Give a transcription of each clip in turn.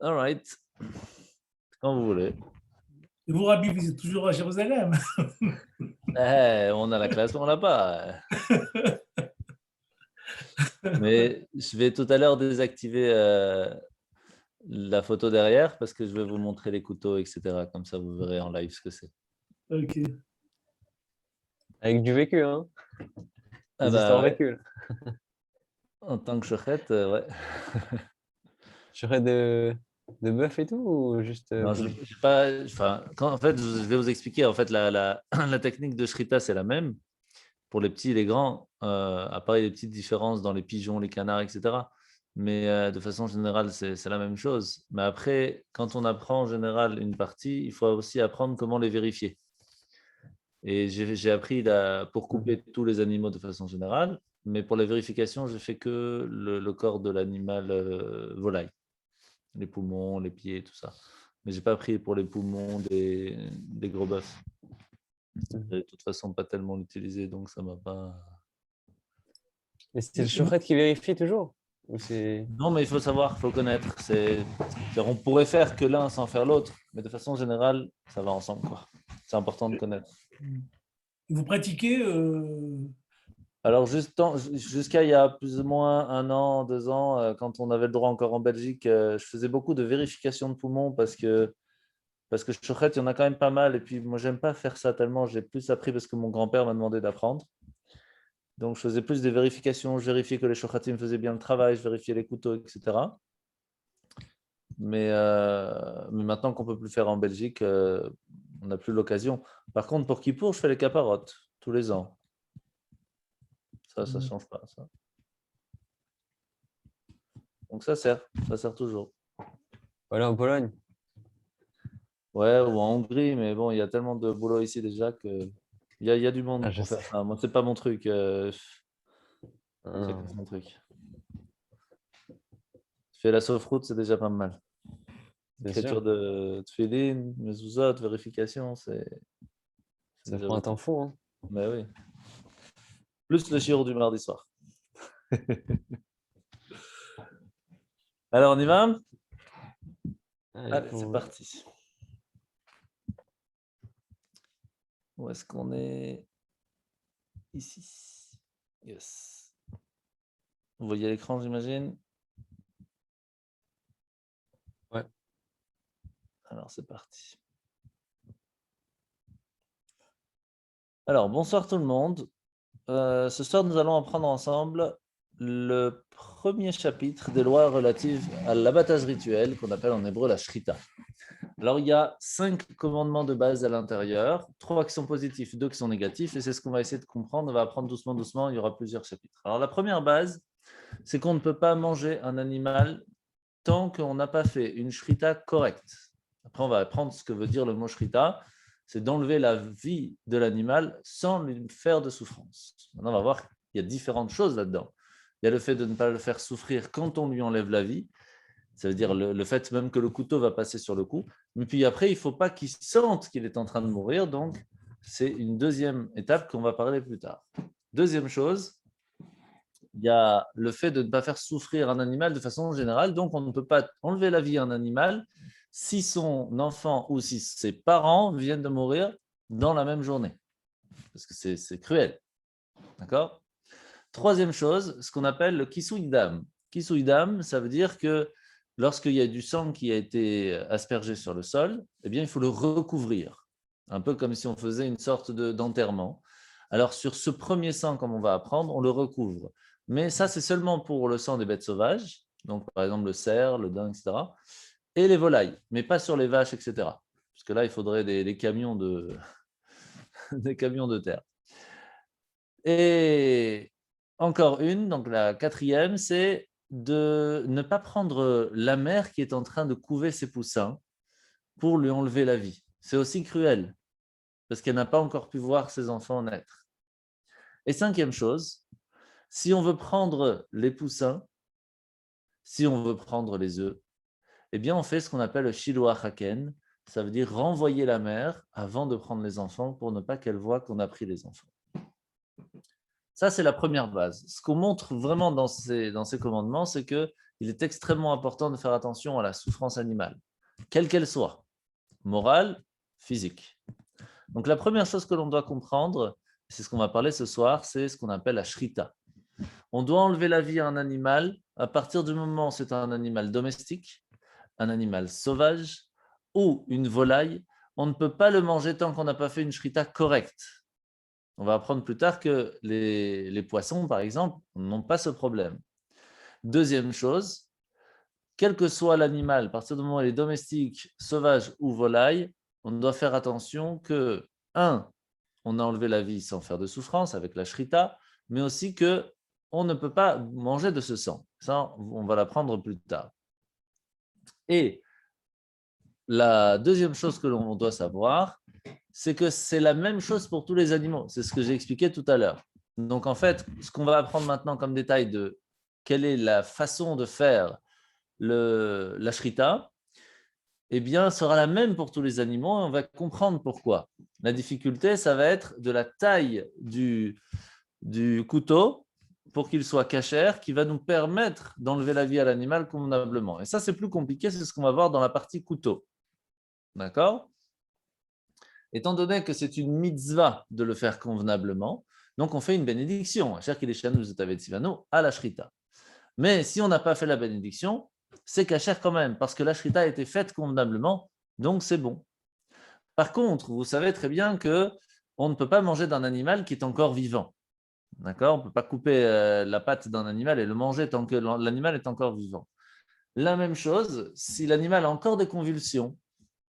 All right. Quand vous voulez. Et vous, Rabbi, vous êtes toujours à Jérusalem? On a la classe, on l'a pas. Mais je vais tout à l'heure désactiver la photo derrière parce que je vais vous montrer les couteaux, etc. Comme ça, vous verrez en live ce que c'est. Ok. Avec du vécu, hein. Ah Des histoires ouais. vécues. Là. En tant que chouchette, ouais. J'aurais de bœuf et tout ou juste Non, j'ai pas. Enfin, en fait, je vais vous expliquer. En fait, la technique de Shrita, c'est la même pour les petits et les grands. À part les petites différences dans les pigeons, les canards, etc. Mais de façon générale, c'est la même chose. Mais après, quand on apprend en général une partie, il faut aussi apprendre comment les vérifier. Et j'ai appris pour couper tous les animaux de façon générale, mais pour la vérification, je fais que le corps de l'animal volaille, les poumons, les pieds, tout ça. Mais j'ai pas appris pour les poumons des gros bœufs. De toute façon, pas tellement l'utiliser, donc ça m'a pas. Et c'est le chauffeur qui vérifie toujours ou c'est... Non, mais il faut savoir, il faut connaître. On pourrait faire que l'un sans faire l'autre, mais de façon générale, ça va ensemble, quoi. C'est important de connaître. Vous pratiquez Alors, jusqu'à il y a plus ou moins 1 an, 2 ans, quand on avait le droit encore en Belgique, je faisais beaucoup de vérification de poumons parce que chouchet, il y en a quand même pas mal. Et puis, moi, j'aime pas faire ça tellement. J'ai plus appris parce que mon grand-père m'a demandé d'apprendre. Donc, je faisais plus des vérifications. Je vérifiais que les chouchatim faisaient bien le travail. Je vérifiais les couteaux, etc. Mais maintenant qu'on ne peut plus faire en Belgique, on n'a plus l'occasion. Par contre, pour Kippour, je fais les caparottes tous les ans. Ça ne change pas. Ça. Donc ça sert toujours. Voilà, en Pologne. Ouais, ou en Hongrie, mais bon, il y a tellement de boulot ici déjà que il y a du monde je pour faire sais. ça. Moi, c'est pas mon truc. C'est Ah. pas mon truc. Je fais la sauve-route, c'est déjà pas mal. Bien Écriture sûr. de tefillin, mezuzot, vérification, c'est Ça déjà prend un beaucoup. temps fou, hein. Mais oui. Plus le shiur du mardi soir. Alors, on y va? Allez, c'est parti. Où est-ce qu'on est? Ici. Yes. Vous voyez l'écran, j'imagine? Ouais. Alors, c'est parti. Alors, bonsoir tout le monde. Ce soir, nous allons apprendre ensemble le premier chapitre des lois relatives à l'abattage rituel, qu'on appelle en hébreu la shrita. Alors, il y a 5 commandements de base à l'intérieur, 3 qui sont positifs, 2 qui sont négatifs, et c'est ce qu'on va essayer de comprendre. On va apprendre doucement, doucement, il y aura plusieurs chapitres. Alors, la première base, c'est qu'on ne peut pas manger un animal tant qu'on n'a pas fait une shrita correcte. Après, on va apprendre ce que veut dire le mot shrita, c'est d'enlever la vie de l'animal sans lui faire de souffrance. Maintenant, on va voir qu'il y a différentes choses là-dedans. Il y a le fait de ne pas le faire souffrir quand on lui enlève la vie, ça veut dire le fait même que le couteau va passer sur le cou, mais puis après, il ne faut pas qu'il sente qu'il est en train de mourir, donc c'est une deuxième étape qu'on va parler plus tard. Deuxième chose, il y a le fait de ne pas faire souffrir un animal de façon générale, donc on ne peut pas enlever la vie à un animal si son enfant ou si ses parents viennent de mourir dans la même journée, parce que c'est cruel. D'accord? Troisième chose, ce qu'on appelle le kisouïdam. Kisouïdam, ça veut dire que lorsqu'il y a du sang qui a été aspergé sur le sol, eh bien, il faut le recouvrir, un peu comme si on faisait une sorte d'enterrement. Alors, sur ce premier sang, comme on va apprendre, on le recouvre. Mais ça, c'est seulement pour le sang des bêtes sauvages, donc par exemple le cerf, le daim, etc., et les volailles, mais pas sur les vaches, etc. Parce que là, il faudrait des camions des camions de terre. Et encore une, donc la quatrième, c'est de ne pas prendre la mère qui est en train de couver ses poussins pour lui enlever la vie. C'est aussi cruel, parce qu'elle n'a pas encore pu voir ses enfants naître. Et cinquième chose, si on veut prendre les poussins, si on veut prendre les œufs, eh bien on fait ce qu'on appelle le shiloh haken, ça veut dire renvoyer la mère avant de prendre les enfants pour ne pas qu'elle voie qu'on a pris les enfants. Ça, c'est la première base. Ce qu'on montre vraiment dans ces commandements, c'est qu'il il est extrêmement important de faire attention à la souffrance animale, quelle qu'elle soit, morale, physique. Donc la première chose que l'on doit comprendre, c'est ce qu'on va parler ce soir, c'est ce qu'on appelle la shrita. On doit enlever la vie à un animal à partir du moment où c'est un animal domestique, un animal sauvage ou une volaille. On ne peut pas le manger tant qu'on n'a pas fait une shrita correcte. On va apprendre plus tard que les poissons, par exemple, n'ont pas ce problème. Deuxième chose, quel que soit l'animal, à partir du moment où il est domestique, sauvage ou volaille, on doit faire attention que, on a enlevé la vie sans faire de souffrance avec la shrita, mais aussi que on ne peut pas manger de ce sang. Ça, on va l'apprendre plus tard. Et la deuxième chose que l'on doit savoir, c'est que c'est la même chose pour tous les animaux. C'est ce que j'ai expliqué tout à l'heure. Donc, en fait, ce qu'on va apprendre maintenant comme détail de quelle est la façon de faire la shrita, eh bien, sera la même pour tous les animaux et on va comprendre pourquoi. La difficulté, ça va être de la taille du couteau pour qu'il soit cachère, qui va nous permettre d'enlever la vie à l'animal convenablement. Et ça, c'est plus compliqué, c'est ce qu'on va voir dans la partie couteau. D'accord ? Étant donné que c'est une mitzvah de le faire convenablement, donc on fait une bénédiction, à la shrita. Mais si on n'a pas fait la bénédiction, c'est cachère quand même, parce que la shrita a été faite convenablement, donc c'est bon. Par contre, vous savez très bien qu'on ne peut pas manger d'un animal qui est encore vivant. D'accord ? On ne peut pas couper la patte d'un animal et le manger tant que l'animal est encore vivant. La même chose, si l'animal a encore des convulsions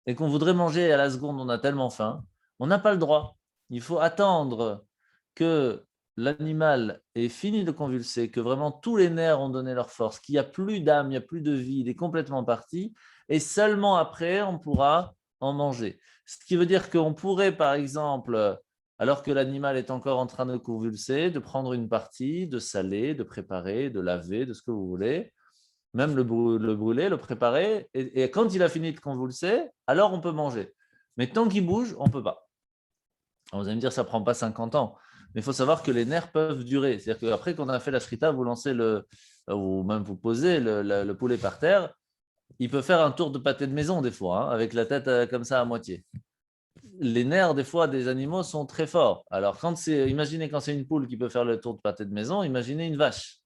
et qu'on voudrait manger à la seconde, on a tellement faim, on n'a pas le droit. Il faut attendre que l'animal ait fini de convulser, que vraiment tous les nerfs ont donné leur force, qu'il n'y a plus d'âme, il n'y a plus de vie, il est complètement parti, et seulement après, on pourra en manger. Ce qui veut dire qu'on pourrait, par exemple, alors que l'animal est encore en train de convulser, de prendre une partie, de saler, de préparer, de laver, de ce que vous voulez, même le brûler, le préparer, et quand il a fini de convulser, alors on peut manger. Mais tant qu'il bouge, on ne peut pas. Alors vous allez me dire, ça ne prend pas 50 ans, mais il faut savoir que les nerfs peuvent durer. C'est-à-dire qu'après qu'on a fait la shrita, vous lancez ou même vous posez le poulet par terre, il peut faire un tour de pâté de maison des fois, hein, avec la tête comme ça à moitié. Les nerfs, des fois, des animaux sont très forts. Alors, imaginez quand c'est une poule qui peut faire le tour de pâté de maison, imaginez une vache.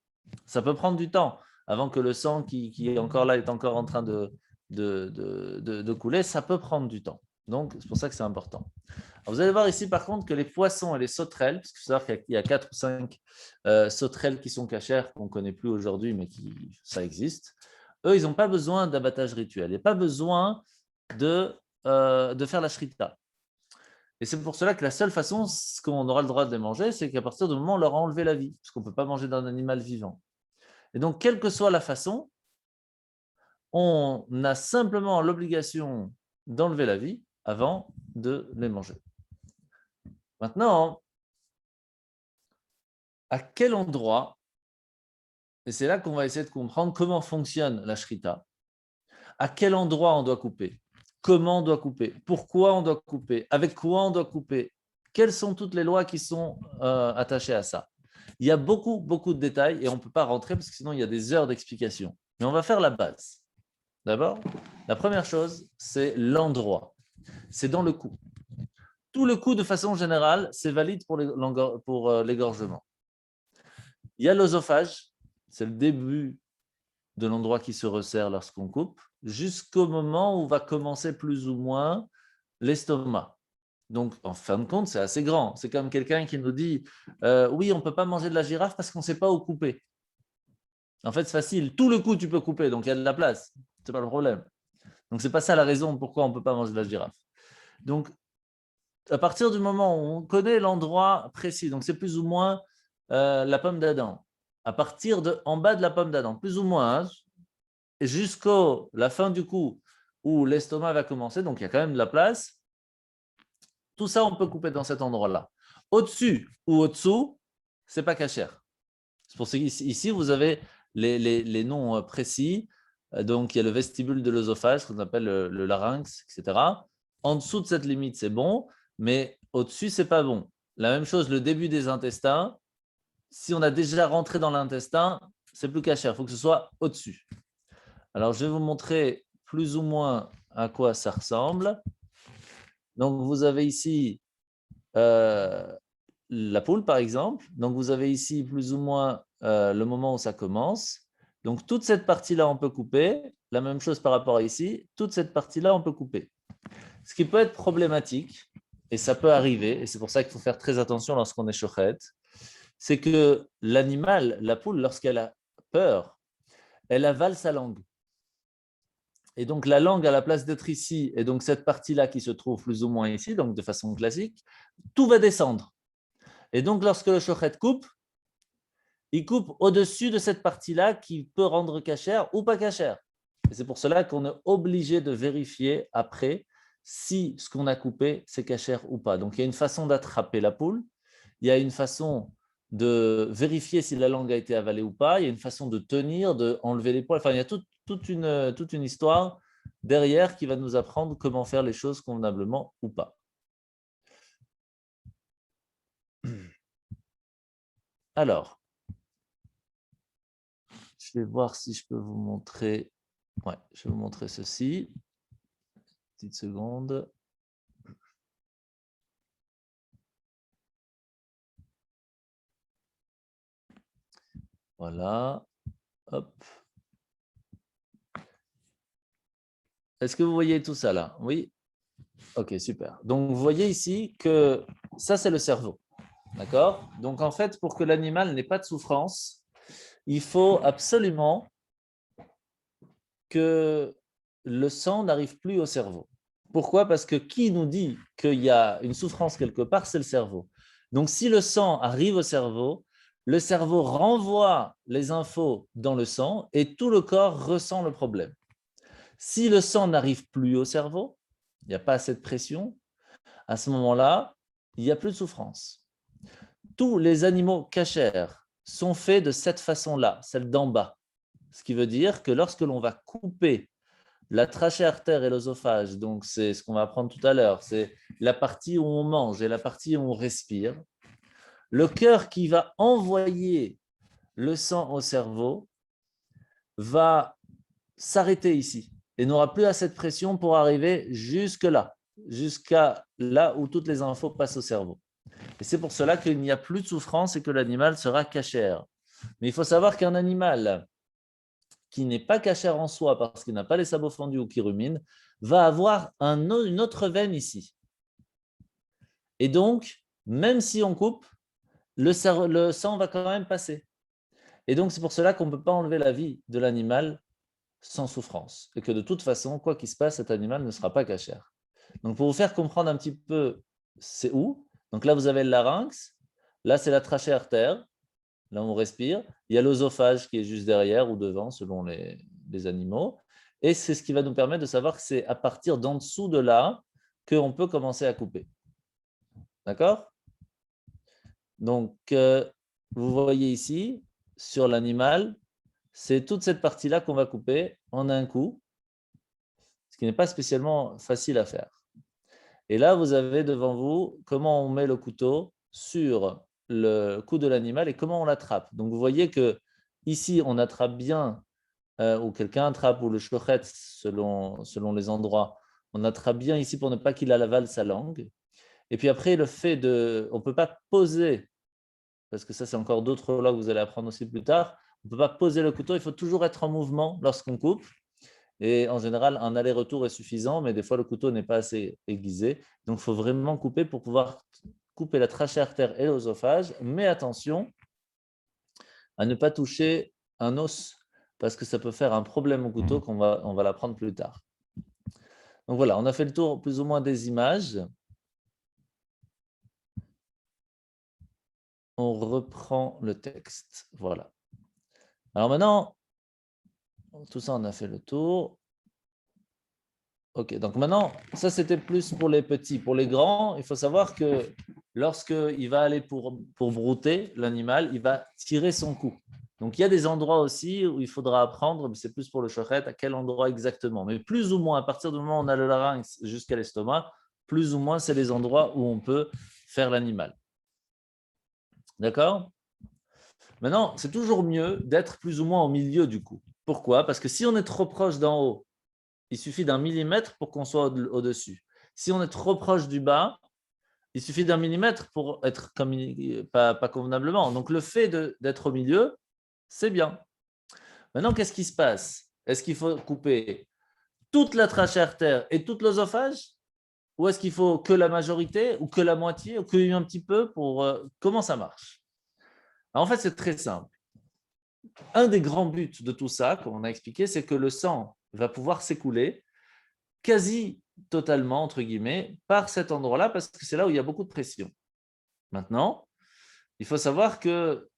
Ça peut prendre du temps avant que le sang qui est encore là est encore en train de couler. Ça peut prendre du temps. Donc, c'est pour ça que c'est important. Alors, vous allez voir ici, par contre, que les poissons et les sauterelles, parce qu'il faut savoir qu'il y a 4 ou 5 sauterelles qui sont cachères, qu'on ne connaît plus aujourd'hui, mais ça existe. Eux, ils n'ont pas besoin d'abattage rituel. Il n'y a pas besoin de faire la shrita. Et c'est pour cela que la seule façon qu'on aura le droit de les manger, c'est qu'à partir du moment où on leur a enlevé la vie, parce qu'on ne peut pas manger d'un animal vivant. Et donc, quelle que soit la façon, on a simplement l'obligation d'enlever la vie avant de les manger. Maintenant, à quel endroit, et c'est là qu'on va essayer de comprendre comment fonctionne la shrita, à quel endroit on doit couper, comment on doit couper, pourquoi on doit couper, avec quoi on doit couper, quelles sont toutes les lois qui sont attachées à ça. Il y a beaucoup, beaucoup de détails et on ne peut pas rentrer parce que sinon il y a des heures d'explication. Mais on va faire la base. D'abord, la première chose, c'est l'endroit. C'est dans le cou. Tout le cou, de façon générale, c'est valide pour l'égorgement. Il y a l'œsophage, c'est le début de l'endroit qui se resserre lorsqu'on coupe, jusqu'au moment où va commencer plus ou moins l'estomac. Donc, en fin de compte, c'est assez grand. C'est comme quelqu'un qui nous dit oui, on ne peut pas manger de la girafe parce qu'on ne sait pas où couper. En fait, c'est facile. Tout le cou, tu peux couper, donc il y a de la place. Ce n'est pas le problème. Donc, ce n'est pas ça la raison pourquoi on ne peut pas manger de la girafe. Donc, à partir du moment où on connaît l'endroit précis, donc c'est plus ou moins la pomme d'Adam, à partir en bas de la pomme d'Adam, plus ou moins, hein, jusqu'à la fin du cou où l'estomac va commencer, donc il y a quand même de la place. Tout ça, on peut couper dans cet endroit-là. Au-dessus ou au-dessous, ce n'est pas cachère. C'est pour ça qu'ici, vous avez les noms précis. Donc, il y a le vestibule de l'œsophage, ce qu'on appelle le larynx, etc. En dessous de cette limite, c'est bon, mais au-dessus, ce n'est pas bon. La même chose, le début des intestins. Si on a déjà rentré dans l'intestin, c'est plus cachère, il faut que ce soit au-dessus. Alors, je vais vous montrer plus ou moins à quoi ça ressemble. Donc, vous avez ici la poule, par exemple. Donc, vous avez ici plus ou moins le moment où ça commence. Donc, toute cette partie-là, on peut couper. La même chose par rapport à ici. Toute cette partie-là, on peut couper. Ce qui peut être problématique, et ça peut arriver, et c'est pour ça qu'il faut faire très attention lorsqu'on est shochet, c'est que l'animal, la poule, lorsqu'elle a peur, elle avale sa langue. Et donc, la langue, à la place d'être ici, et donc cette partie-là qui se trouve plus ou moins ici, donc de façon classique, tout va descendre. Et donc, lorsque le shochet coupe, il coupe au-dessus de cette partie-là qui peut rendre cachère ou pas cachère. Et c'est pour cela qu'on est obligé de vérifier après si ce qu'on a coupé, c'est cachère ou pas. Donc, il y a une façon d'attraper la poule, il y a une façon de vérifier si la langue a été avalée ou pas, il y a une façon de tenir, d'enlever les poils. Enfin, il y a toute une histoire derrière qui va nous apprendre comment faire les choses convenablement ou pas. Alors, je vais voir si je peux vous montrer. Ouais, je vais vous montrer ceci. Petite seconde. Voilà. Hop. Est-ce que vous voyez tout ça là? Oui? Ok, super. Donc, vous voyez ici que ça, c'est le cerveau. D'accord? Donc, en fait, pour que l'animal n'ait pas de souffrance, il faut absolument que le sang n'arrive plus au cerveau. Pourquoi? Parce que qui nous dit qu'il y a une souffrance quelque part, c'est le cerveau. Donc, si le sang arrive au le cerveau renvoie les infos dans le sang et tout le corps ressent le problème. Si le sang n'arrive plus au cerveau, il n'y a pas assez de pression, à ce moment-là, il n'y a plus de souffrance. Tous les animaux cachères sont faits de cette façon-là, celle d'en bas. Ce qui veut dire que lorsque l'on va couper la trachée artère et l'œsophage, donc c'est ce qu'on va apprendre tout à l'heure, c'est la partie où on mange et la partie où on respire, le cœur qui va envoyer le sang au cerveau va s'arrêter ici et n'aura plus assez de pression pour arriver jusque-là, jusqu'à là où toutes les infos passent au cerveau. Et c'est pour cela qu'il n'y a plus de souffrance et que l'animal sera cachère. Mais il faut savoir qu'un animal qui n'est pas cachère en soi parce qu'il n'a pas les sabots fendus ou qui rumine, va avoir une autre veine ici. Et donc, même si on coupe, le sang va quand même passer. Et donc, c'est pour cela qu'on ne peut pas enlever la vie de l'animal sans souffrance. Et que de toute façon, quoi qu'il se passe, cet animal ne sera pas cachère. Donc, pour vous faire comprendre un petit peu, c'est où. Donc là, vous avez le larynx. Là, c'est la trachée artère. Là, on respire. Il y a l'œsophage qui est juste derrière ou devant, selon les animaux. Et c'est ce qui va nous permettre de savoir que c'est à partir d'en dessous de là qu'on peut commencer à couper. D'accord? Donc, vous voyez ici, sur l'animal, c'est toute cette partie-là qu'on va couper en un coup, ce qui n'est pas spécialement facile à faire. Et là, vous avez devant vous comment on met le couteau sur le cou de l'animal et comment on l'attrape. Donc, vous voyez que ici, on attrape bien, ou quelqu'un attrape, ou le shochet, selon les endroits, on attrape bien ici pour ne pas qu'il avale sa langue. Et puis après, le fait de... On ne peut pas poser, parce que ça, c'est encore d'autres lois que vous allez apprendre aussi plus tard, on ne peut pas poser le couteau, il faut toujours être en mouvement lorsqu'on coupe. Et en général, un aller-retour est suffisant, mais des fois, le couteau n'est pas assez aiguisé. Donc, il faut vraiment couper pour pouvoir couper la trachée artère et l'œsophage. Mais attention à ne pas toucher un os, parce que ça peut faire un problème au couteau on va l'apprendre plus tard. Donc voilà, on a fait le tour plus ou moins des images. On reprend le texte. Voilà. Alors maintenant, tout ça, on a fait le tour. Ok, donc maintenant, ça c'était plus pour les petits. Pour les grands, il faut savoir que lorsqu'il va aller pour brouter l'animal, il va tirer son cou. Donc il y a des endroits aussi où il faudra apprendre, mais c'est plus pour le shochet, à quel endroit exactement. Mais plus ou moins, à partir du moment où on a le larynx jusqu'à l'estomac, plus ou moins c'est les endroits où on peut faire l'animal. D'accord? Maintenant, c'est toujours mieux d'être plus ou moins au milieu du coup. Pourquoi? Parce que si on est trop proche d'en haut, il suffit d'un millimètre pour qu'on soit au-dessus. Si on est trop proche du bas, il suffit d'un millimètre pour être pas convenablement. Donc, le fait d'être au milieu, c'est bien. Maintenant, qu'est-ce qui se passe? Est-ce qu'il faut couper toute la trachée artère et tout l'œsophage? Ou est-ce qu'il faut que la majorité, ou que la moitié, ou que un petit peu pour… comment ça marche? Alors, en fait, c'est très simple. Un des grands buts de tout ça, comme on a expliqué, c'est que le sang va pouvoir s'écouler quasi totalement, entre guillemets, par cet endroit-là, parce que c'est là où il y a beaucoup de pression. Maintenant, il faut savoir que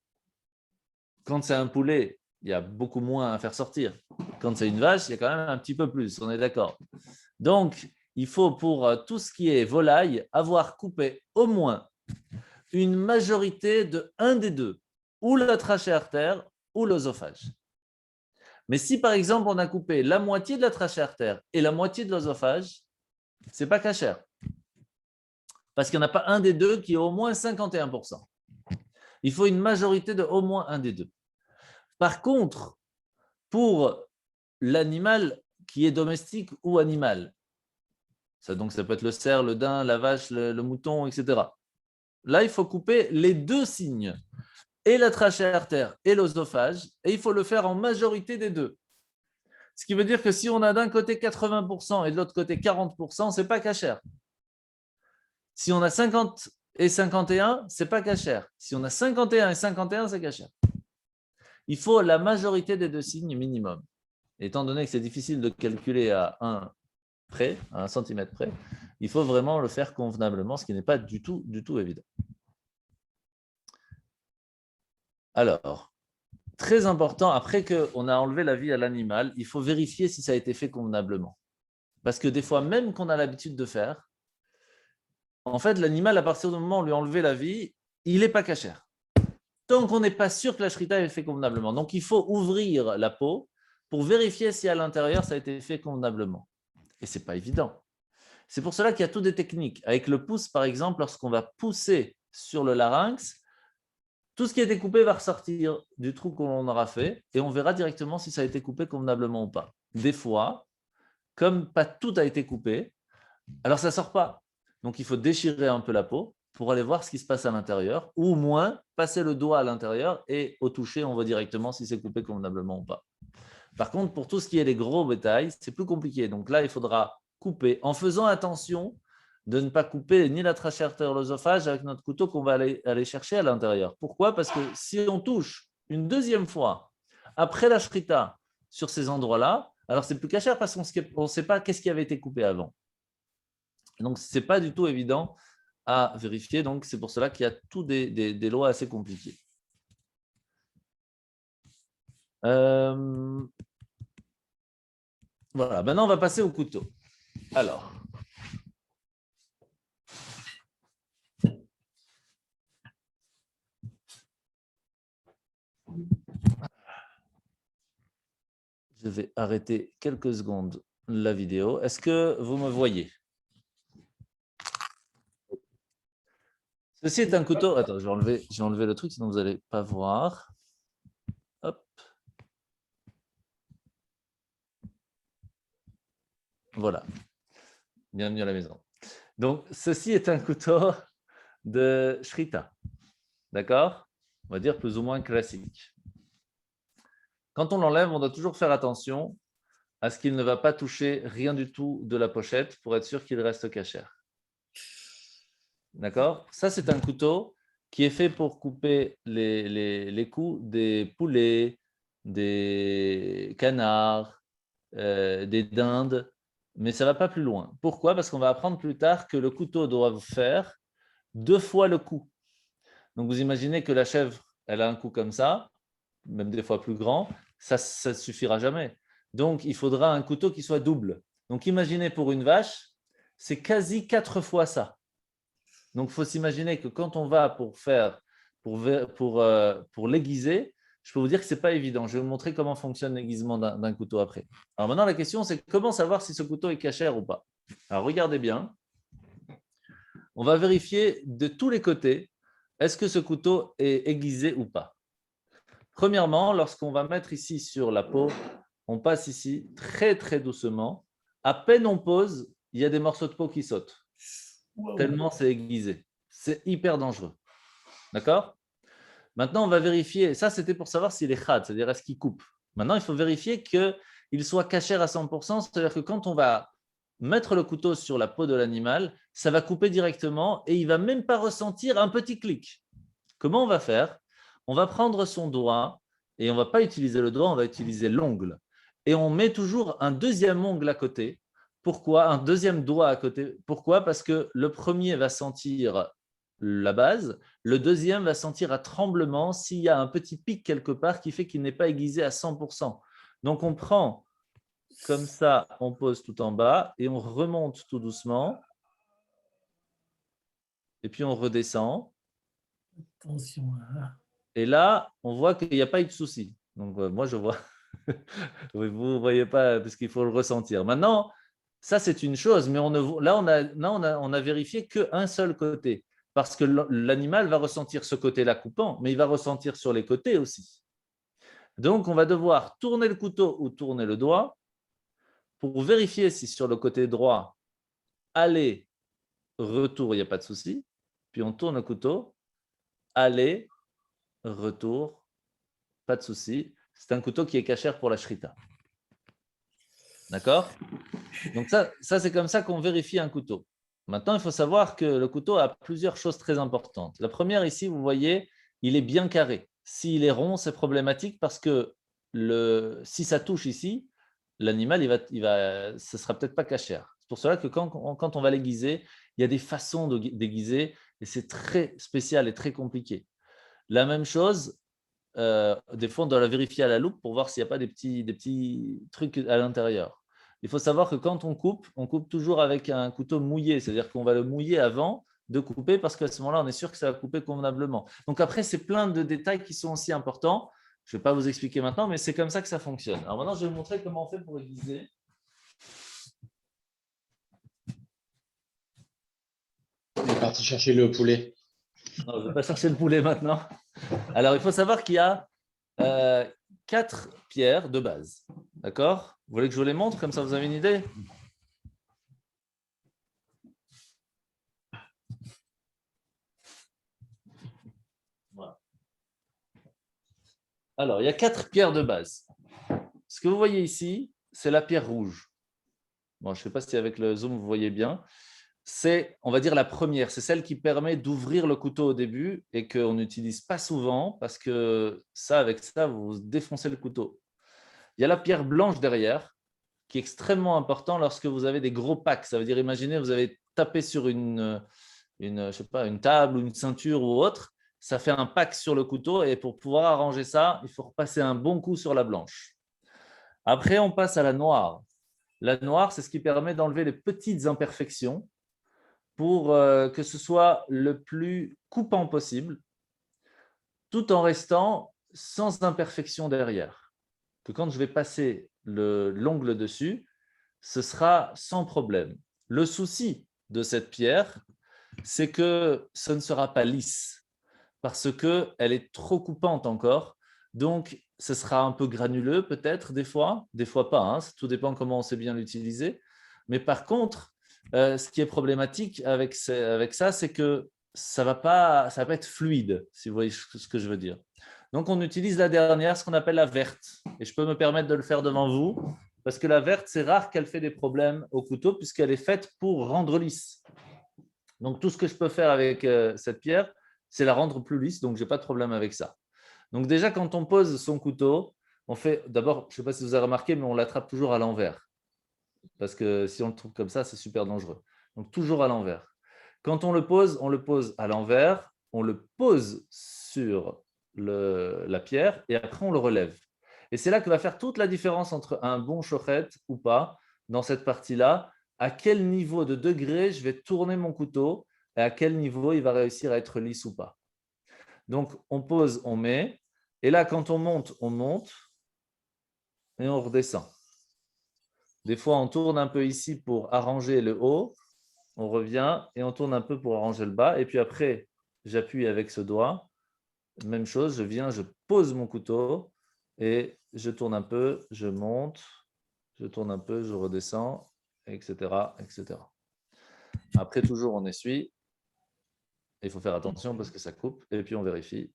quand c'est un poulet, il y a beaucoup moins à faire sortir. Quand c'est une vache, il y a quand même un petit peu plus, on est d'accord. Donc, il faut pour tout ce qui est volaille avoir coupé au moins une majorité de un des deux, ou la trachée artère ou l'œsophage. Mais si par exemple on a coupé la moitié de la trachée artère et la moitié de l'œsophage, ce n'est pas cachère. Parce qu'il n'y en a pas un des deux qui est au moins 51%. Il faut une majorité de au moins un des deux. Par contre, pour l'animal qui est domestique ou animal, donc ça peut être le cerf, le daim, la vache, le mouton, etc. Là, il faut couper les deux signes, et la trachée artère et l'œsophage, et il faut le faire en majorité des deux. Ce qui veut dire que si on a d'un côté 80% et de l'autre côté 40%, ce n'est pas cachère. Si on a 50 et 51, ce n'est pas cachère. Si on a 51 et 51, c'est cachère. Il faut la majorité des deux signes minimum. Étant donné que c'est difficile de calculer à 1 près, à 1 centimètre près, il faut vraiment le faire convenablement, ce qui n'est pas du tout évident. Alors, très important, après qu'on a enlevé la vie à l'animal, il faut vérifier si ça a été fait convenablement. Parce que des fois, même qu'on a l'habitude de faire, en fait, l'animal, à partir du moment où on lui a enlevé la vie, il n'est pas cachère. Tant qu'on n'est pas sûr que la shrita est fait convenablement. Donc, il faut ouvrir la peau pour vérifier si à l'intérieur, ça a été fait convenablement. Et ce n'est pas évident. C'est pour cela qu'il y a toutes des techniques. Avec le pouce, par exemple, lorsqu'on va pousser sur le larynx, tout ce qui a été coupé va ressortir du trou qu'on aura fait et on verra directement si ça a été coupé convenablement ou pas. Des fois, comme pas tout a été coupé, alors ça ne sort pas. Donc, il faut déchirer un peu la peau pour aller voir ce qui se passe à l'intérieur, ou au moins passer le doigt à l'intérieur et au toucher, on voit directement si c'est coupé convenablement ou pas. Par contre, pour tout ce qui est les gros bétails, c'est plus compliqué. Donc là, il faudra couper en faisant attention de ne pas couper ni la trachée artère l'œsophage avec notre couteau qu'on va aller chercher à l'intérieur. Pourquoi? Parce que si on touche une deuxième fois après la shrita sur ces endroits-là, alors c'est plus cachère parce qu'on ne sait pas qu'est-ce qui avait été coupé avant. Donc, ce n'est pas du tout évident à vérifier. Donc, c'est pour cela qu'il y a tous des lois assez compliquées. Voilà, maintenant on va passer au couteau. Alors, je vais arrêter quelques secondes la vidéo. Est-ce que vous me voyez? Ceci est un couteau. Attends, je vais enlever le truc, sinon vous n'allez pas voir. Hop. Voilà. Bienvenue à la maison. Donc, ceci est un couteau de shrita. D'accord? On va dire plus ou moins classique. Quand on l'enlève, on doit toujours faire attention à ce qu'il ne va pas toucher rien du tout de la pochette pour être sûr qu'il reste cachère. D'accord? Ça, c'est un couteau qui est fait pour couper les coups des poulets, des canards, des dindes, mais ça ne va pas plus loin. Pourquoi? Parce qu'on va apprendre plus tard que le couteau doit faire 2 fois le coup. Donc, vous imaginez que la chèvre, elle a un coup comme ça, même des fois plus grand, ça ne suffira jamais. Donc, il faudra un couteau qui soit double. Donc, imaginez pour une vache, c'est quasi 4 fois ça. Donc, il faut s'imaginer que quand on va pour l'aiguiser, je peux vous dire que ce n'est pas évident. Je vais vous montrer comment fonctionne l'aiguisement d'un couteau après. Alors maintenant, la question, c'est comment savoir si ce couteau est cachère ou pas. Alors, regardez bien. On va vérifier de tous les côtés, est-ce que ce couteau est aiguisé ou pas. Premièrement, lorsqu'on va mettre ici sur la peau, on passe ici très très doucement. À peine on pose, il y a des morceaux de peau qui sautent. Waouh. Tellement c'est aiguisé. C'est hyper dangereux. D'accord? Maintenant, on va vérifier. Ça, c'était pour savoir s'il est khad, c'est-à-dire est-ce qu'il coupe. Maintenant, il faut vérifier qu'il soit cachère à 100%, c'est-à-dire que quand on va mettre le couteau sur la peau de l'animal, ça va couper directement et il ne va même pas ressentir un petit clic. Comment on va faire? On va prendre son doigt et on ne va pas utiliser le doigt, on va utiliser l'ongle. Et on met toujours un deuxième ongle à côté. Pourquoi? Un deuxième doigt à côté. Pourquoi? Parce que le premier va sentir la base, le deuxième va sentir un tremblement s'il y a un petit pic quelque part qui fait qu'il n'est pas aiguisé à 100%. Donc on prend comme ça, on pose tout en bas et on remonte tout doucement. Et puis on redescend. Attention. Hein. Et là, on voit qu'il n'y a pas eu de souci. Donc, moi, je vois. Oui, vous ne voyez pas parce qu'il faut le ressentir. Maintenant, ça, c'est une chose, mais là, on a vérifié qu'un seul côté. Parce que l'animal va ressentir ce côté-là coupant, mais il va ressentir sur les côtés aussi. Donc, on va devoir tourner le couteau ou tourner le doigt pour vérifier si sur le côté droit, aller, retour, il n'y a pas de souci. Puis on tourne le couteau, aller, retour, pas de souci. C'est un couteau qui est cachère pour la shrita. D'accord? Donc ça c'est comme ça qu'on vérifie un couteau. Maintenant, il faut savoir que le couteau a plusieurs choses très importantes. La première, ici, vous voyez, il est bien carré. S'il est rond, c'est problématique parce que si ça touche ici, l'animal, ce ne sera peut-être pas cachère. C'est pour cela que quand on va l'aiguiser, il y a des façons d'aiguiser et c'est très spécial et très compliqué. La même chose, des fois, on doit la vérifier à la loupe pour voir s'il n'y a pas des petits trucs à l'intérieur. Il faut savoir que quand on coupe toujours avec un couteau mouillé, c'est-à-dire qu'on va le mouiller avant de couper parce qu'à ce moment-là, on est sûr que ça va couper convenablement. Donc après, c'est plein de détails qui sont aussi importants. Je ne vais pas vous expliquer maintenant, mais c'est comme ça que ça fonctionne. Alors maintenant, je vais vous montrer comment on fait pour aiguiser. On est parti chercher le poulet. Non, je ne vais pas chercher le poulet maintenant. Alors, il faut savoir qu'il y a 4 pierres de base. D'accord? Vous voulez que je vous les montre, comme ça vous avez une idée? Voilà. Alors, il y a 4 pierres de base. Ce que vous voyez ici, c'est la pierre rouge. Bon, je ne sais pas si avec le zoom vous voyez bien. C'est, on va dire, la première. C'est celle qui permet d'ouvrir le couteau au début et qu'on n'utilise pas souvent parce que avec ça, vous défoncez le couteau. Il y a la pierre blanche derrière qui est extrêmement important lorsque vous avez des gros packs. Ça veut dire, imaginez, vous avez tapé sur je sais pas, une table ou une ceinture ou autre. Ça fait un pack sur le couteau et pour pouvoir arranger ça, il faut repasser un bon coup sur la blanche. Après, on passe à la noire. La noire, c'est ce qui permet d'enlever les petites imperfections pour que ce soit le plus coupant possible, tout en restant sans imperfection derrière. Que quand je vais passer l'ongle dessus, ce sera sans problème. Le souci de cette pierre, c'est que ce ne sera pas lisse parce qu'elle est trop coupante encore. Donc, ce sera un peu granuleux peut-être des fois pas. Hein, tout dépend comment on sait bien l'utiliser. Mais par contre, ce qui est problématique avec ça, c'est que ça va pas être fluide, si vous voyez ce que je veux dire. Donc, on utilise la dernière, ce qu'on appelle la verte. Et je peux me permettre de le faire devant vous, parce que la verte, c'est rare qu'elle fait des problèmes au couteau, puisqu'elle est faite pour rendre lisse. Donc, tout ce que je peux faire avec cette pierre, c'est la rendre plus lisse, donc je n'ai pas de problème avec ça. Donc déjà, quand on pose son couteau, on fait d'abord, je ne sais pas si vous avez remarqué, mais on l'attrape toujours à l'envers. Parce que si on le trouve comme ça, c'est super dangereux. Donc toujours à l'envers. Quand on le pose à l'envers, on le pose sur la pierre et après on le relève. Et c'est là que va faire toute la différence entre un bon shochet ou pas, dans cette partie-là, à quel niveau de degré je vais tourner mon couteau et à quel niveau il va réussir à être lisse ou pas. Donc, on pose, on met. Et là, quand on monte et on redescend. Des fois, on tourne un peu ici pour arranger le haut. On revient et on tourne un peu pour arranger le bas. Et puis après, j'appuie avec ce doigt même chose, je viens, je pose mon couteau et je tourne un peu, je monte, je tourne un peu, je redescends, etc., etc. Après, toujours, on essuie. Il faut faire attention parce que ça coupe. Et puis, on vérifie.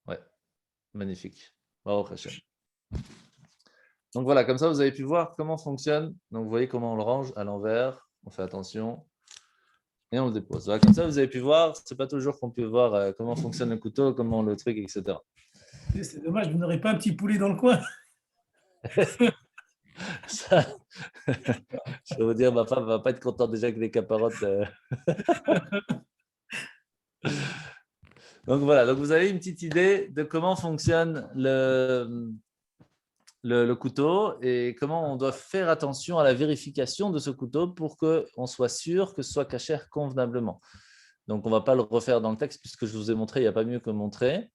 Ouais, magnifique. Baruch Hashem. Donc voilà, comme ça, vous avez pu voir comment fonctionne. Donc, vous voyez comment on le range à l'envers. On fait attention. Et on le dépose. Voilà, comme ça, vous avez pu voir. Ce n'est pas toujours qu'on peut voir comment fonctionne le couteau, comment le truc, etc. C'est dommage, vous n'aurez pas un petit poulet dans le coin. Ça, je vais vous dire, ma femme ne va pas être contente déjà que les caparottes. Donc voilà, donc vous avez une petite idée de comment fonctionne le couteau et comment on doit faire attention à la vérification de ce couteau pour qu'on soit sûr que ce soit cachère convenablement. Donc on ne va pas le refaire dans le texte puisque je vous ai montré, il n'y a pas mieux que montrer.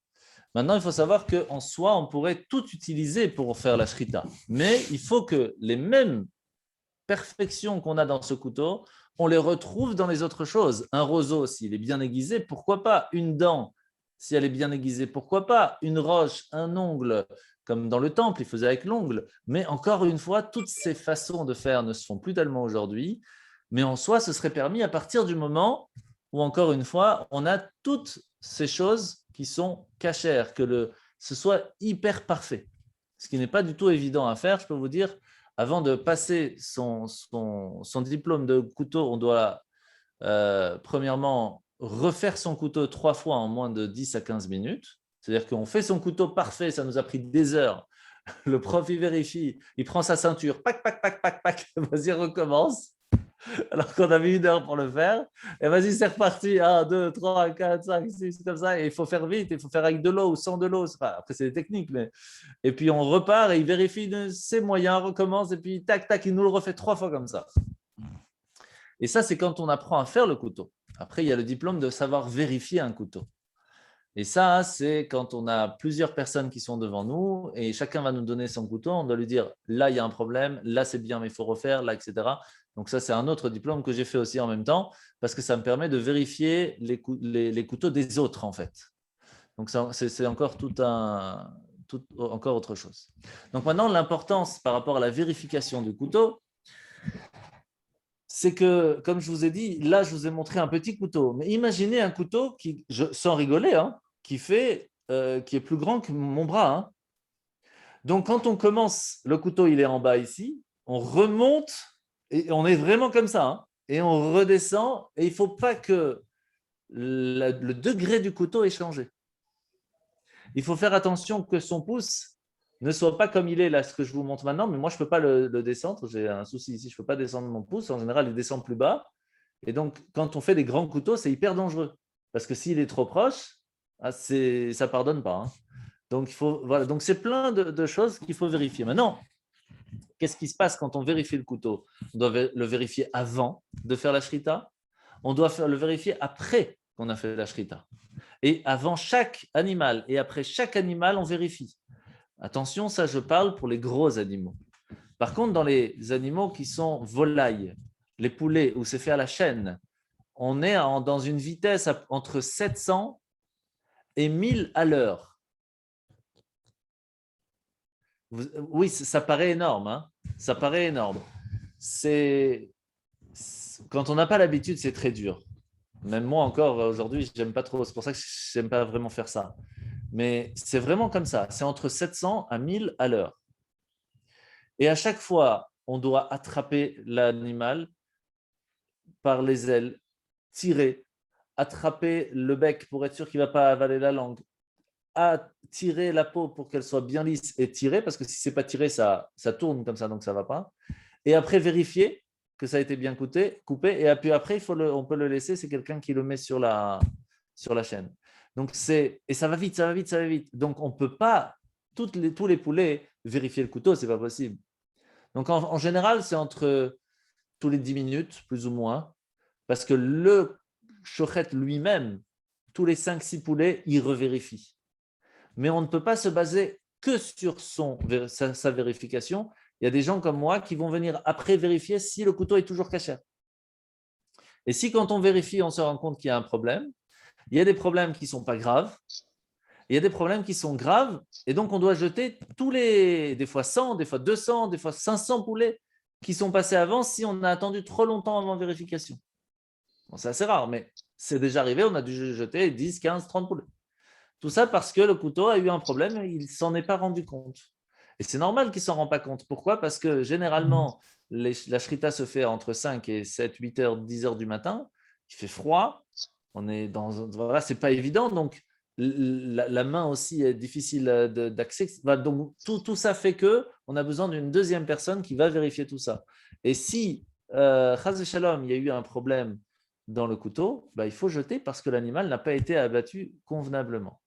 Maintenant, il faut savoir qu'en soi, on pourrait tout utiliser pour faire la shrita. Mais il faut que les mêmes perfections qu'on a dans ce couteau, on les retrouve dans les autres choses. Un roseau, s'il est bien aiguisé, pourquoi pas? Une dent, si elle est bien aiguisée, pourquoi pas? Une roche, un ongle, comme dans le temple, il faisait avec l'ongle. Mais encore une fois, toutes ces façons de faire ne se font plus tellement aujourd'hui. Mais en soi, ce serait permis à partir du moment où, encore une fois, on a toutes ces choses qui sont cachères, que ce soit hyper parfait. Ce qui n'est pas du tout évident à faire, je peux vous dire. Avant de passer son diplôme de couteau, on doit premièrement refaire son couteau 3 fois en moins de 10 à 15 minutes. C'est-à-dire qu'on fait son couteau parfait, ça nous a pris des heures. Le prof, il vérifie, il prend sa ceinture, pac, pac, pac, pac, pac, vas-y, recommence. Alors qu'on avait 1 heure pour le faire. Et vas-y, c'est reparti. 1, 2, 3, 4, 5, 6, comme ça. Et il faut faire vite, il faut faire avec de l'eau ou sans de l'eau. Après, c'est des techniques. Mais... Et puis, on repart et il vérifie ses moyens, recommence. Et puis, tac, tac, il nous le refait 3 fois comme ça. Et ça, c'est quand on apprend à faire le couteau. Après, il y a le diplôme de savoir vérifier un couteau. Et ça, c'est quand on a plusieurs personnes qui sont devant nous et chacun va nous donner son couteau. On doit lui dire, là, il y a un problème, là, c'est bien, mais il faut refaire, là, etc. Donc ça, c'est un autre diplôme que j'ai fait aussi en même temps parce que ça me permet de vérifier les couteaux des autres, en fait. Donc c'est encore encore autre chose. Donc maintenant, l'importance par rapport à la vérification du couteau, c'est que, comme je vous ai dit, là, je vous ai montré un petit couteau. Mais imaginez un couteau sans rigoler, hein, qui est plus grand que mon bras. Hein. Donc, quand on commence, le couteau, il est en bas ici, on remonte, et on est vraiment comme ça, hein, et on redescend, et il ne faut pas que le degré du couteau ait changé. Il faut faire attention que son pouce ne soit pas comme il est là, ce que je vous montre maintenant, mais moi, je ne peux pas le descendre. J'ai un souci ici, je ne peux pas descendre mon pouce. En général, il descend plus bas. Et donc, quand on fait des grands couteaux, c'est hyper dangereux. Parce que s'il est trop proche, ça ne pardonne pas. Hein. Donc, voilà. Donc, c'est plein de choses qu'il faut vérifier. Maintenant, qu'est-ce qui se passe quand on vérifie le couteau? On doit le vérifier avant de faire la shrita. On doit le vérifier après qu'on a fait la shrita. Et avant chaque animal et après chaque animal, on vérifie. Attention, ça, je parle pour les gros animaux. Par contre, dans les animaux qui sont volailles, les poulets, où c'est fait à la chaîne, on est dans une vitesse entre 700 et 1000 à l'heure. Oui, ça paraît énorme. Hein, ça paraît énorme. Quand on n'a pas l'habitude, c'est très dur. Même moi encore, aujourd'hui, je n'aime pas trop. C'est pour ça que je n'aime pas vraiment faire ça. Mais c'est vraiment comme ça. C'est entre 700 à 1000 à l'heure. Et à chaque fois, on doit attraper l'animal par les ailes, tirer, attraper le bec pour être sûr qu'il ne va pas avaler la langue, tirer la peau pour qu'elle soit bien lisse et tirer, parce que si ce n'est pas tiré, ça tourne comme ça, donc ça ne va pas. Et après, vérifier que ça a été bien coupé. Et puis après, on peut le laisser, c'est quelqu'un qui le met sur la chaîne. Donc et ça va vite, ça va vite, ça va vite. Donc on ne peut pas, tous les poulets, vérifier le couteau, ce n'est pas possible. Donc en général, c'est entre tous les 10 minutes, plus ou moins, parce que le shochet lui-même, tous les 5-6 poulets, il revérifie. Mais on ne peut pas se baser que sur sa vérification. Il y a des gens comme moi qui vont venir après vérifier si le couteau est toujours cachère. Et si quand on vérifie, on se rend compte qu'il y a un problème, il y a des problèmes qui ne sont pas graves, il y a des problèmes qui sont graves, et donc on doit jeter des fois 100, des fois 200, des fois 500 poulets qui sont passés avant si on a attendu trop longtemps avant vérification. Bon, c'est assez rare, mais c'est déjà arrivé, on a dû jeter 10, 15, 30 poulets. Tout ça parce que le couteau a eu un problème et il ne s'en est pas rendu compte. Et c'est normal qu'il ne s'en rend pas compte. Pourquoi ? Parce que généralement, la shrita se fait entre 5 et 7, 8 heures, 10 heures du matin. Il fait froid. Voilà, c'est pas évident. Donc, la main aussi est difficile d'accès. Donc, tout ça fait qu'on a besoin d'une deuxième personne qui va vérifier tout ça. Et si, chas v'shalom, il y a eu un problème dans le couteau, il faut jeter parce que l'animal n'a pas été abattu convenablement.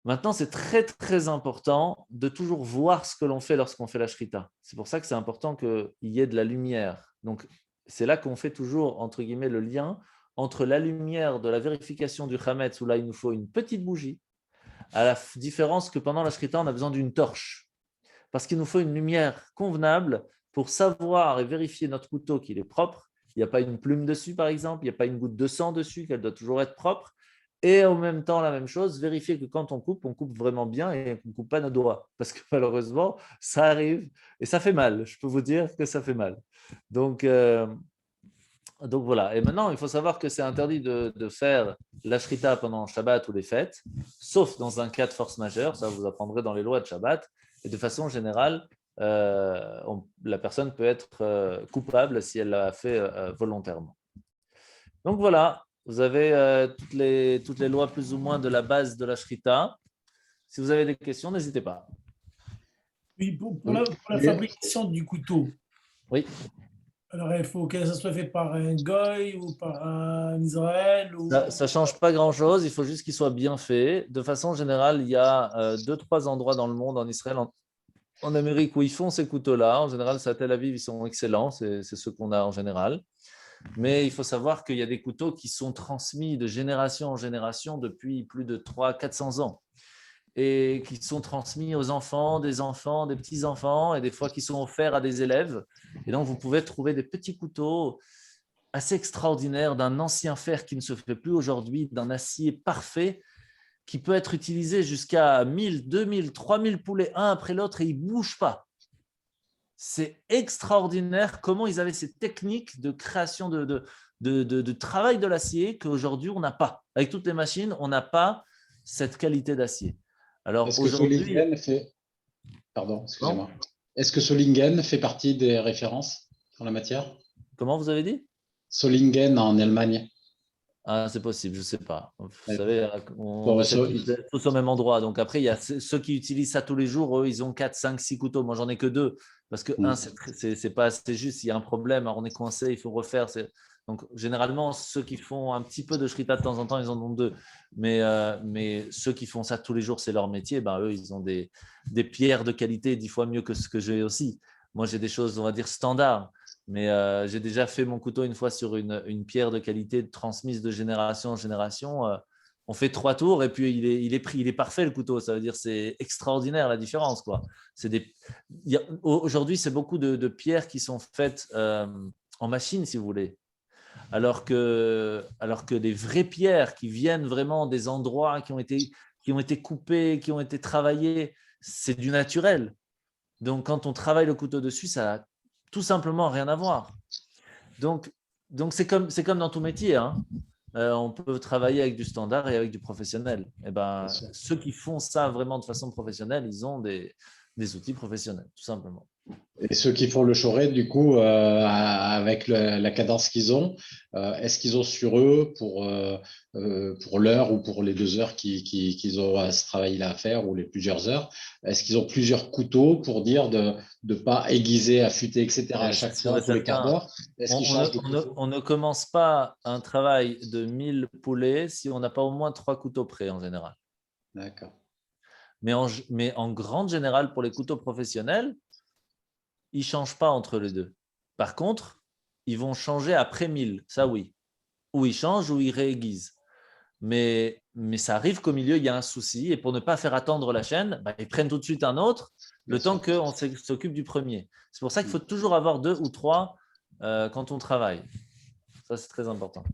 Maintenant, c'est très, très important de toujours voir ce que l'on fait lorsqu'on fait la shrita. C'est pour ça que c'est important qu'il y ait de la lumière. Donc, c'est là qu'on fait toujours, entre guillemets, le lien entre la lumière de la vérification du chametz, où là, il nous faut une petite bougie, à la différence que pendant la shrita, on a besoin d'une torche. Parce qu'il nous faut une lumière convenable pour savoir et vérifier notre couteau qu'il est propre. Il n'y a pas une plume dessus, par exemple, il n'y a pas une goutte de sang dessus, qu'elle doit toujours être propre. Et en même temps, la même chose, vérifier que quand on coupe vraiment bien et qu'on ne coupe pas nos doigts. Parce que malheureusement, ça arrive et ça fait mal. Je peux vous dire que ça fait mal. Donc voilà. Et maintenant, il faut savoir que c'est interdit de faire la shrita pendant Shabbat ou les fêtes, sauf dans un cas de force majeure. Ça, vous apprendrez dans les lois de Shabbat. Et de façon générale, la personne peut être coupable si elle l'a fait volontairement. Donc voilà. Vous avez toutes les lois plus ou moins de la base de la shrita. Si vous avez des questions, n'hésitez pas. Oui, pour la fabrication du couteau. Oui. Alors, il faut que ça soit fait par un goy ou par un Israël ou... Ça ne change pas grand-chose. Il faut juste qu'il soit bien fait. De façon générale, il y a 2-3 endroits dans le monde, en Israël, en Amérique, où ils font ces couteaux-là. En général, c'est à Tel Aviv, ils sont excellents. C'est ceux qu'on a en général. Mais il faut savoir qu'il y a des couteaux qui sont transmis de génération en génération depuis plus de 300-400 ans et qui sont transmis aux enfants, des petits-enfants et des fois qui sont offerts à des élèves. Et donc, vous pouvez trouver des petits couteaux assez extraordinaires d'un ancien fer qui ne se fait plus aujourd'hui, d'un acier parfait qui peut être utilisé jusqu'à 1000, 2000, 3000 poulets un après l'autre et il ne bouge pas. C'est extraordinaire comment ils avaient ces techniques de création de travail de l'acier qu'aujourd'hui, on n'a pas. Avec toutes les machines, on n'a pas cette qualité d'acier. Alors Est-ce que aujourd'hui, Solingen fait... Pardon, excusez-moi. Est-ce que Solingen fait partie des références en la matière? comment vous avez dit? Solingen en Allemagne. Ah, c'est possible, je ne sais pas. Vous savez, on Bon, achète tous au même endroit. Donc après, il y a ceux qui utilisent ça tous les jours, eux, ils ont 4, 5, 6 couteaux. Moi, j'en ai que 2. Parce que, c'est pas assez juste. Il y a un problème, alors on est coincé, il faut refaire. Donc, généralement, ceux qui font un petit peu de shrita de temps en temps, ils en ont 2. Mais ceux qui font ça tous les jours, c'est leur métier. Eux, ils ont des pierres de qualité 10 fois mieux que ce que j'ai aussi. Moi, j'ai des choses, on va dire, standards. Mais j'ai déjà fait mon couteau une fois sur une pierre de qualité transmise de génération en génération. On fait 3 tours et puis il est parfait le couteau. Ça veut dire c'est extraordinaire la différence, quoi. Aujourd'hui, c'est beaucoup de pierres qui sont faites en machine, si vous voulez. Alors que les vraies pierres qui viennent vraiment des endroits qui ont été coupés, qui ont été travaillés, c'est du naturel. Donc, quand on travaille le couteau dessus, ça n'a tout simplement rien à voir. Donc c'est comme dans tout métier. On peut travailler avec du standard et avec du professionnel. Et ceux qui font ça vraiment de façon professionnelle, ils ont des outils professionnels, tout simplement. Et ceux qui font le shoret, du coup, avec la cadence qu'ils ont, est-ce qu'ils ont sur eux pour l'heure ou pour les 2 heures qu'ils ont à ce travail-là à faire ou les plusieurs heures, est-ce qu'ils ont plusieurs couteaux pour dire de ne pas aiguiser, affûter, etc. à chaque fois, tous les quarts d'heure? Est-ce qu'ils changent de couteau? On ne commence pas un travail de 1000 poulets si on n'a pas au moins 3 couteaux prêts en général. D'accord. Mais en grande générale, pour les couteaux professionnels, ils ne changent pas entre les deux. Par contre, ils vont changer après 1000, ça oui. Ou ils changent ou ils réaiguisent. Mais ça arrive qu'au milieu, il y a un souci. Et pour ne pas faire attendre la chaîne, ils prennent tout de suite un autre, le temps qu'on s'occupe du premier. C'est pour ça qu'il faut toujours avoir 2 ou 3 quand on travaille. Ça, c'est très important.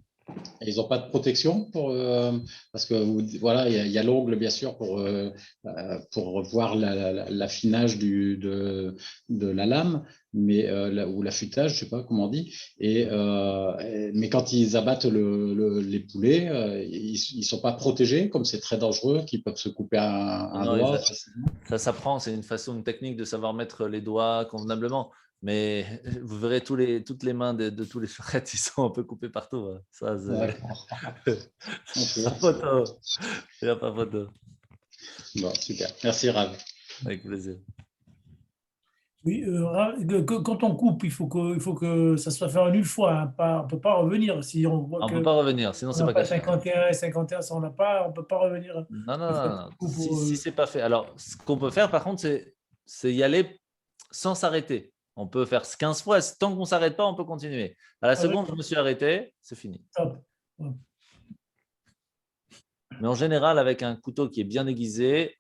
Et ils n'ont pas de protection parce que voilà, il y a l'ongle bien sûr pour voir l'affinage de la lame, mais ou l'affûtage, je sais pas comment on dit. Mais quand ils abattent les poulets, ils sont pas protégés, comme c'est très dangereux, qu'ils peuvent se couper un Non, doigt. ça s'apprend, c'est une technique de savoir mettre les doigts convenablement. Mais vous verrez toutes les mains de tous les chouettes, ils sont un peu coupés partout. Hein. Ça, D'accord. c'est pas photo. Il n'y a pas photo. Bon, super. Merci Rav. Avec plaisir. Oui, quand on coupe, il faut que ça soit fait en une fois. Hein, on ne peut pas revenir. Si on voit On ne que peut pas revenir, sinon on c'est n'a pas pas caché. 51 et 51, ça on n'a pas, on ne peut pas revenir. Non, non, Une fois non. qu'on coupe, Si c'est pas fait. Alors, ce qu'on peut faire, par contre, c'est y aller sans s'arrêter. On peut faire 15 fois. Tant qu'on ne s'arrête pas, on peut continuer. À la seconde, je me suis arrêté, c'est fini. Top. Ouais. Mais en général, avec un couteau qui est bien aiguisé,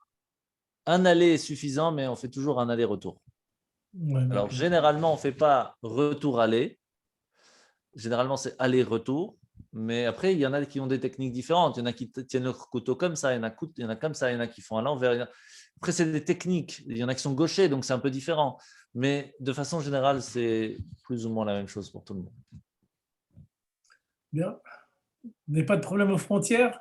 un aller est suffisant, mais on fait toujours un aller-retour. Ouais, Alors, d'accord. généralement, on ne fait pas retour-aller. Généralement, c'est aller-retour. Mais après, il y en a qui ont des techniques différentes. Il y en a qui tiennent leur couteau comme ça, il y en a comme ça, il y en a qui font à l'envers. Après, c'est des techniques. Il y en a qui sont gauchers, donc c'est un peu différent. Mais de façon générale, c'est plus ou moins la même chose pour tout le monde. Bien. Vous n'avez pas de problème aux frontières?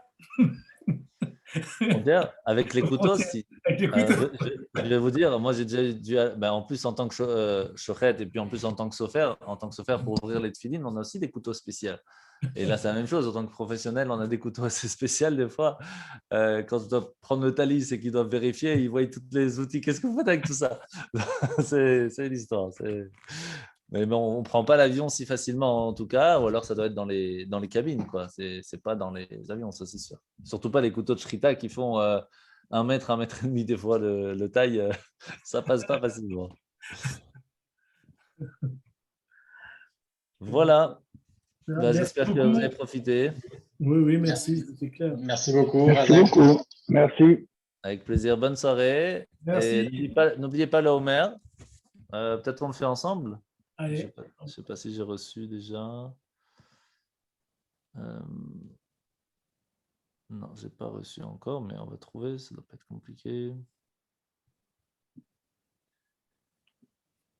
Avec les couteaux, si. Avec les couteaux. Je vais vous dire, moi j'ai déjà dû, en plus en tant que chochet et puis en plus en tant que sofer pour ouvrir les tefilines, on a aussi des couteaux spéciaux. Et là, c'est la même chose. En tant que professionnel, on a des couteaux assez spéciaux des fois. Quand je dois prendre le talis et qu'ils doivent vérifier, ils voient tous les outils. Qu'est-ce que vous faites avec tout ça? C'est l'histoire. Mais bon, on ne prend pas l'avion si facilement en tout cas, ou alors ça doit être dans les cabines. C'est pas dans les avions, ça c'est sûr. Surtout pas les couteaux de shrita qui font 1 mètre, 1 mètre et demi des fois le taille. Ça passe pas facilement. Voilà. J'espère que vous avez profité. Oui, merci, c'est clair. Merci beaucoup. Merci Razak. beaucoup. Merci. Avec plaisir. Bonne soirée. Merci. Et n'oubliez pas le Homer. Peut-être on le fait ensemble. Je Allez. ne sais pas si j'ai reçu déjà. Non, je n'ai pas reçu encore, mais on va trouver. Ça ne doit pas être compliqué.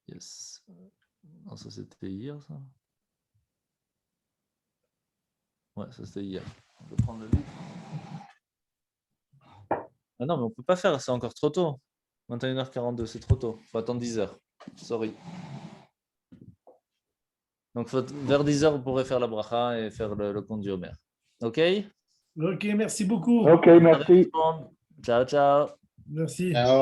Yes. Non, ça c'était hier, ça. Ouais, ça c'était hier. On peut prendre le livre. Ah non, mais on ne peut pas faire, c'est encore trop tôt. 21h42, c'est trop tôt. Il faut attendre 10h. Sorry. Donc, vers 10h, vous pourrez faire la bracha et faire le compte du Homer. OK? Ok, merci beaucoup. Ok, merci. Ciao, ciao. Merci. Ciao.